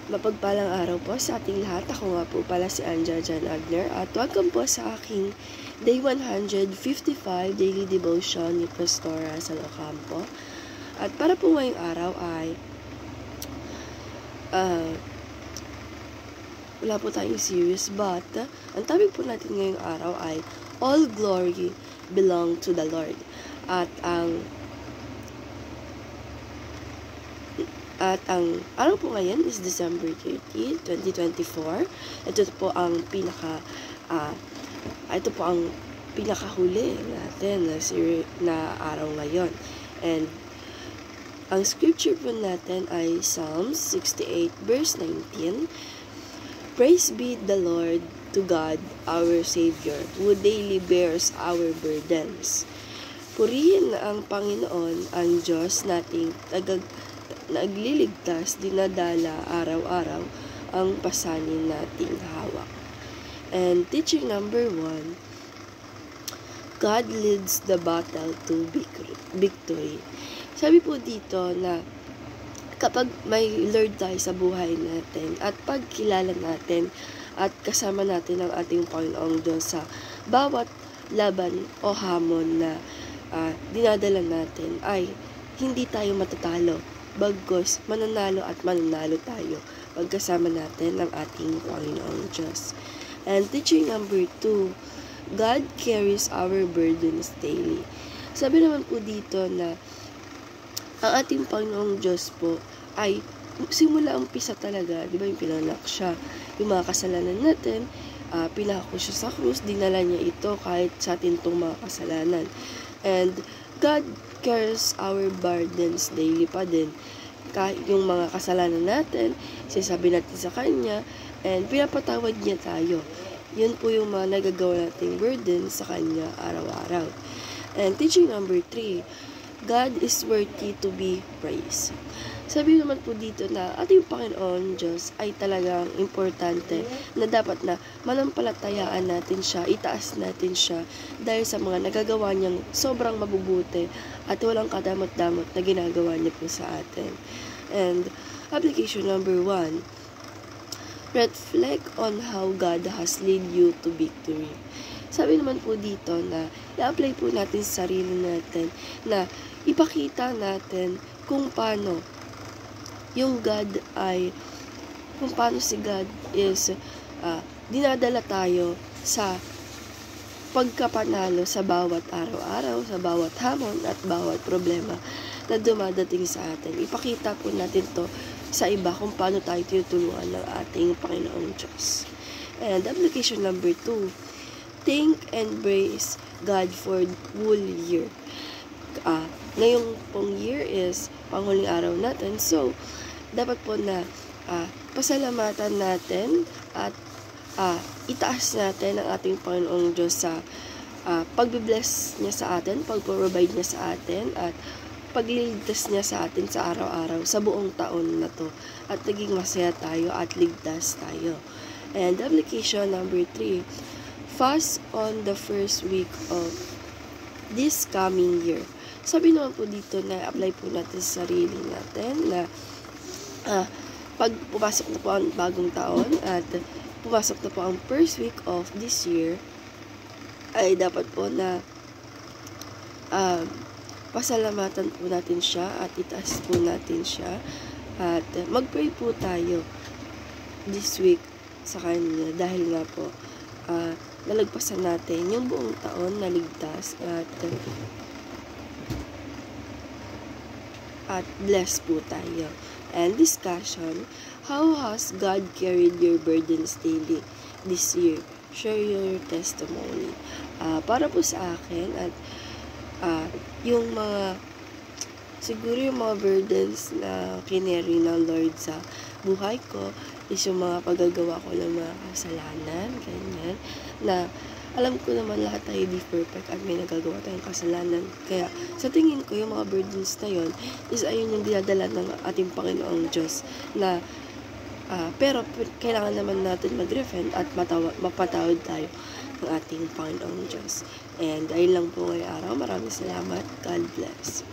Mapagpalang araw po sa ating lahat. Ako nga po pala si Anja Jan Agner at welcome po sa aking Day 155 Daily Devotion ni Pastora Sal Ocampo. At para po ngayong araw ay wala po tayong series, but ang topic po natin ngayong araw ay All Glory Belong to the Lord. At ang araw po ngayon is December 30, 2024. Ito po ang pinakahuli natin na araw ngayon. And ang scripture po natin ay Psalms 68 verse 19. Praise be the Lord, to God our Savior, who daily bears our burdens. Purihin ang Panginoon, ang Diyos nating nagliligtas, dinadala araw-araw ang pasanin nating hawak. And teaching number 1, God leads the battle to victory. Sabi po dito na kapag may Lord tayo sa buhay natin at pagkilala natin at kasama natin ang ating Panginoong Diyos sa bawat laban o hamon na dinadala natin, ay hindi tayo matatalo. Bagkus, mananalo at mananalo tayo pagkasama natin ng ating Panginoong Diyos. And teaching number 2, God carries our burdens daily. Sabi naman po dito na ang ating Panginoong Diyos po ay simula umpisa talaga, di ba, yung pinanak siya, yung mga kasalanan natin, pinako siya sa krus, dinala niya ito kahit sa atin itong mga kasalanan. And God carries our burdens daily pa din. Kahit yung mga kasalanan natin, sinasabi natin sa Kanya, and pinapatawad niya tayo. Yun po yung mga nagagawa nating burden sa Kanya araw-araw. And teaching number 3, God is worthy to be praised. Sabi naman po dito na ating Panginoon Diyos ay talagang importante na dapat na manampalatayaan natin siya, itaas natin siya dahil sa mga nagagawa niyang sobrang mabubuti at walang kadamot-damot na ginagawa niya po sa atin. And application number 1, reflect on how God has led you to victory. Sabi naman po dito na i-apply po natin sa sarili natin na ipakita natin kung paano si God is dinadala tayo sa pagkapanalo sa bawat araw-araw, sa bawat hamon at bawat problema na dumadating sa atin. Ipakita po natin to sa iba kung paano tayo tinutulungan ng ating Panginoong Diyos. And application number 2, thank and praise God for the whole year. Ngayong pong year is panghuling araw natin, so dapat po na pasalamatan natin at itaas natin ang ating Panginoong Diyos sa pagbibless niya sa atin, pagprovide niya sa atin, at pagliligtas niya sa atin sa araw-araw, sa buong taon na to, at naging masaya tayo at ligtas tayo. And application number 3, fast on the first week of this coming year. Sabi naman po dito na apply po natin sa sarili natin na pag pumasok na po ang bagong taon at pumasok na po ang first week of this year, ay dapat po na pasalamatan po natin siya at itaas po natin siya at mag-pray po tayo this week sa Kanya dahil nga po nalagpasan natin yung buong taon na ligtas at blessed po tayo. And discussion, how has God carried your burdens daily this year? Share your testimony. Para po sa akin at yung mga burdens na kineri ng Lord sa buhay ko is yung mga paggagawa ko ng mga kasalanan, ganyan, na alam ko naman lahat tayo di perfect at may nagagawa tayong kasalanan. Kaya sa tingin ko yung mga burdens na yun is ayun yung dinadala ng ating Panginoong Diyos na pero kailangan naman natin mag-repent at mapatawad tayo ng ating Panginoong Diyos. And ayun lang po ngayong araw. Maraming salamat. God bless.